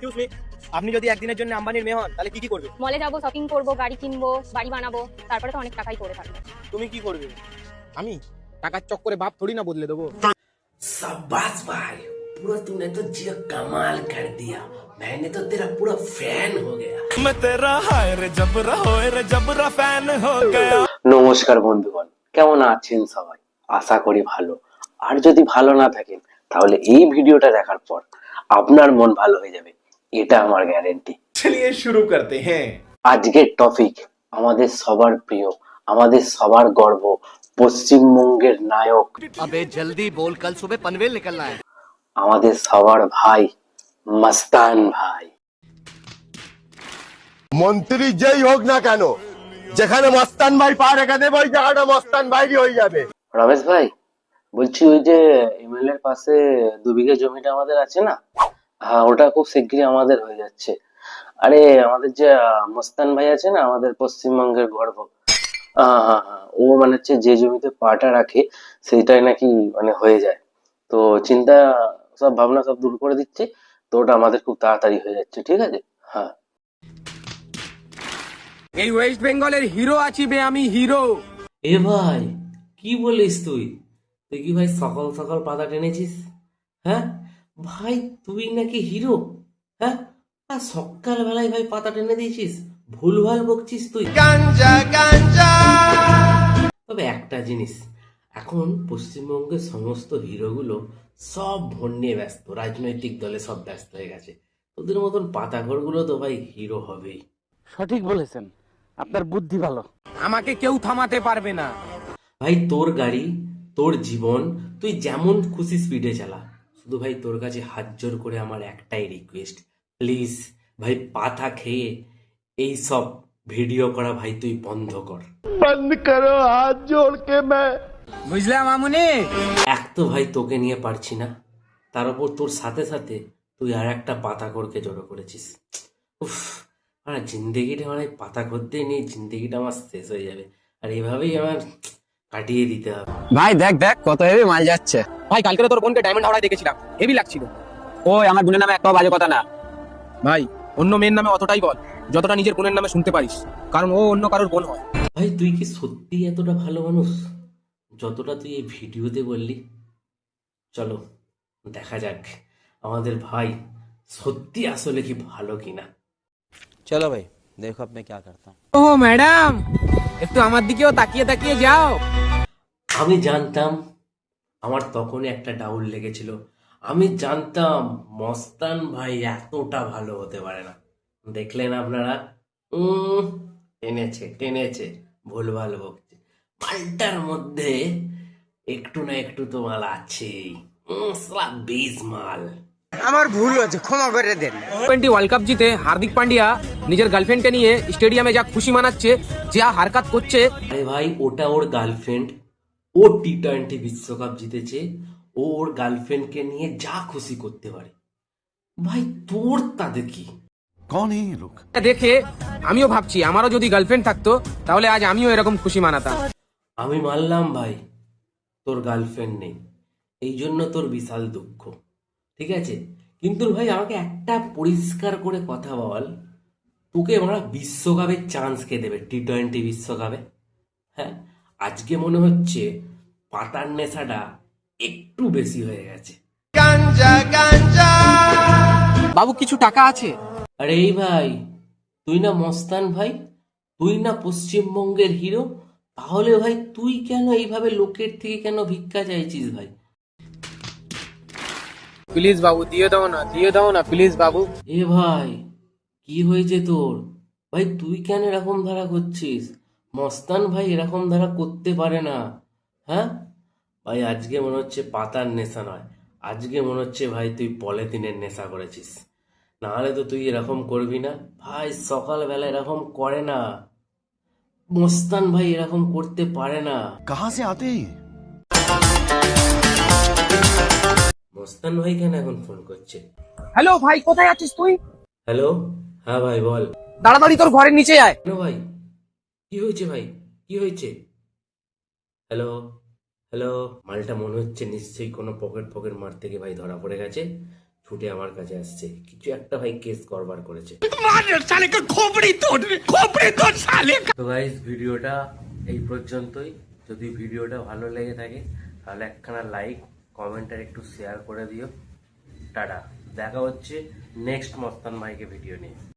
Excuse me, আপনি যদি একদিনের জন্য আম্বানির মেয়ে হন তাহলে কি কি করবে? মলে যাবো, শপিং করবো, গাড়ি কিনবো, বাড়ি বানাবো, তারপরে তো অনেক টাকাই পড়ে থাকবে। তুমি কি করবে? আমি টাকার চক্করে বাপ থোড়ি না বদলে দেবো। शाबाश भाई, पूरा तूने तो जिया कमाल कर दिया। मैंने तो तेरा पूरा फैन हो गया। मैं तेरा हाय रे जबरा फैन हो गया। নমস্কার বন্ধুগণ, কেমন আছেন সবাই? আশা করি ভালো। আর যদি ভালো না থাকেন তাহলে এই ভিডিওটা দেখার পর আপনার মন ভালো হয়ে যাবে, এটা আমার গ্যারেন্টি। चलिए शुरू करते हैं। আজকের টপিক আমাদের সবার প্রিয়, আমাদের সবার গর্ব, পশ্চিমবঙ্গের নায়ক, अबे जल्दी बोल, कल सुबह पनवेल निकलना है। আমাদের সবার ভাই মস্তান ভাই। মন্ত্রী যেই হোক না কেন, যেখানে মস্তান ভাই পা রেখে দেবে ওই জায়গাটা মস্তান ভাইরই হয়ে যাবে। রমেশ ভাই, বলছি ওই যে এমএলএ এর পাশে 2 বিঘা জমিটা আমাদের আছে না, হ্যাঁ ওটা খুব শিগগিরই আমাদের হয়ে যাচ্ছে। আরে আমাদের যে মস্তান ভাই আছে না, আমাদের পশ্চিমবঙ্গের গর্ব, ও মানে হচ্ছে যে জমিতে পাটা রাখে সেইটাই নাকি মানে হয়ে যায়। তো চিন্তা সব ভাবনা সব দূর করে দিচ্ছে, তো ওটা আমাদের খুব তাড়াতাড়ি হয়ে যাচ্ছে, ঠিক আছে? হ্যাঁ, এই ওয়েস্ট বেঙ্গলের হিরো আছি বে, আমি হিরো। এ ভাই, কি বলিস তুই? তুই কি ভাই সকাল সকাল পাতা টেনেছিস? হ্যাঁ ভাই, তুই নাকি হিরো? হ্যাঁ, আর সকাল বেলায় ভাই পাতা টেনে দিয়েছিস, ভুলভাল বকছিস তুই। তবে একটা জিনিস, এখন পশ্চিমবঙ্গের সমস্ত হিরোগুলো সব ভোট নিয়ে ব্যস্ত, রাজনৈতিক দলে সব ব্যস্ত হয়ে গেছে। তোদের মতন পাতাঘরগুলো তো ভাই হিরো হবেই। সঠিক বলেছেন, আপনার বুদ্ধি ভালো। আমাকে কেউ থামাতে পারবে না। ভাই তোর গাড়ি, তোর জীবন, তুই যেমন খুশি স্পিডে চালা। শুধু ভাই তোর কাছে হাত জোর করে আমার একটাই রিকোয়েস্ট, প্লিজ ভাই পাতা খেয়ে এই সব ভিডিও করা ভাই তুই বন্ধ কর। বন্ধ করো হাত জোড় কে মে। বুঝলাম মামুনি। এক তো ভাই তোকে নিয়ে পারছি না, তার উপর তোর সাথে সাথে তুই আর একটা পাতাখোরকে জড়ো করেছিস। উফ, আমার জিন্দেগিটা মানে পাতাখোর দিয়ে নিয়ে জিন্দেগিটা আমার শেষ হয়ে যাবে, আর এভাবেই আমার কাটিয়ে দিতে হবে। ভাই দেখ দেখ কত হেভি মাল যাচ্ছে। ভাই কালকে তো তোর বোনকে ডায়মন্ড হাওড়ায় দেখেছিলাম, হেভি লাগছিল। ওই আমার বোনের নামে একটাও বাজে কথা না। ভাই অন্য মেয়ের নামে অতটাই বল যতটা নিজের বোনের নামে শুনতে পারিস, কারণ ও অন্য কারোর বোন হয়। ভাই তুই কি সত্যি এতটা ভালো মানুষ যতটা তুই এই ভিডিওতে বললি? চলো দেখা যাক আমাদের ভাই সত্যি আসলে কি ভালো কিনা। চলো ভাই, দেখো আপনি কি করতা। ও ম্যাডাম, একটু আমার দিকেও তাকিয়ে তাকিয়ে যাও। আমি জানতাম, আমার তখনই একটা ডাউট লেগেছিল, আমি জানতাম মস্তান ভাই এতটা ভালো হতে পারে না। দেখলেন আপনারা, টেনেছে টেনেছে, ভুলভাল বকছে। মালটার মধ্যে একটু না একটু তো মাল আছেই, বেশ মাল। আমার ভুল হয়েছে, ক্ষমা করে দেন। টি ওয়ার্ল্ড কাপ জিতে হার্দিক পান্ডিয়া নিজের গার্লফ্রেন্ডকে নিয়ে স্টেডিয়ামে যা খুশি মানাচ্ছে, যা হারকাত করছে। আরে ভাই ওটা ওর গার্লফ্রেন্ড, ও টি-20 বিশ্বকাপ জিতেছে, ও ওর গার্লফ্রেন্ডকে নিয়ে যা খুশি করতে পারে। ভাই তোর তাতে কি? দেখে আমিও ভাবছি আমারও যদি গার্লফ্রেন্ড থাকতো তাহলে আজ আমিও এরকম খুশি মানাতাম। আমি মানলাম ভাই তোর গার্লফ্রেন্ড নেই, এই জন্য তোর বিশাল দুঃখ, ঠিক আছে, কিন্তু ভাই আমাকে একটা পরিষ্কার করে কথা বল, তোকে আমরা বিশ্বকাপে চান্স কে দেবে? টি-20 বিশ্বকাপে? হ্যাঁ, আজকে মনে হচ্ছে পাতার নেশাটা একটু বেশি হয়ে গেছে। বাবু কিছু টাকা আছে? আরে এই ভাই, তুই না মস্তান ভাই, তুই না পশ্চিমবঙ্গের হিরো, তাহলে ভাই তুই কেন এইভাবে লোকের থেকে কেন ভিক্ষা চাইছিস ভাই? প্লিজ বাবু দিয়ে দাও না, দিয়ে দাও না প্লিজ বাবু। এ ভাই, কি হয়েছে তোর? ভাই তুই কেন এরকম ধারা করছিস? মস্তান ভাই এরকম ধারা করতে পারে না। হ্যাঁ ভাই, আজকে মনে হচ্ছে পাতার নেশা নয়, আজকে মনে হচ্ছে ভাই তুই পলিথিনের নেশা করেছিস, নাহলে তো তুই এরকম করবি না। ভাই সকালবেলা এরকম করে না, মস্তান ভাই এরকম করতে পারে না। কাহা সে আতে? মস্তান ভাই কেন এখন ফোন করছে? হ্যালো ভাই, কোথায় আছিস তুই? হ্যালো, হ্যাঁ ভাই বল। তাড়াতাড়ি তোর ঘরের নিচে আয়। হ্যালো ভাই, কি হয়েছে ভাই, কি হয়েছে? হ্যালো হ্যালো, মালটা মনে হচ্ছে নিশ্চয়ই কোনো পকেট মার থেকে ভাই ধরা পড়ে গেছে। ছুটে আমার কাছে আসছে, কিছু একটা ভাই কেস করবার করেছে। তো গাইস, ভিডিওটা এই পর্যন্তই। যদি ভিডিওটা ভালো লেগে থাকে তাহলে একখানা লাইক, কমেন্ট আর একটু শেয়ার করে দিও। টাটা, দেখা হচ্ছে নেক্সট মস্তান ভাইকে ভিডিও নিয়ে।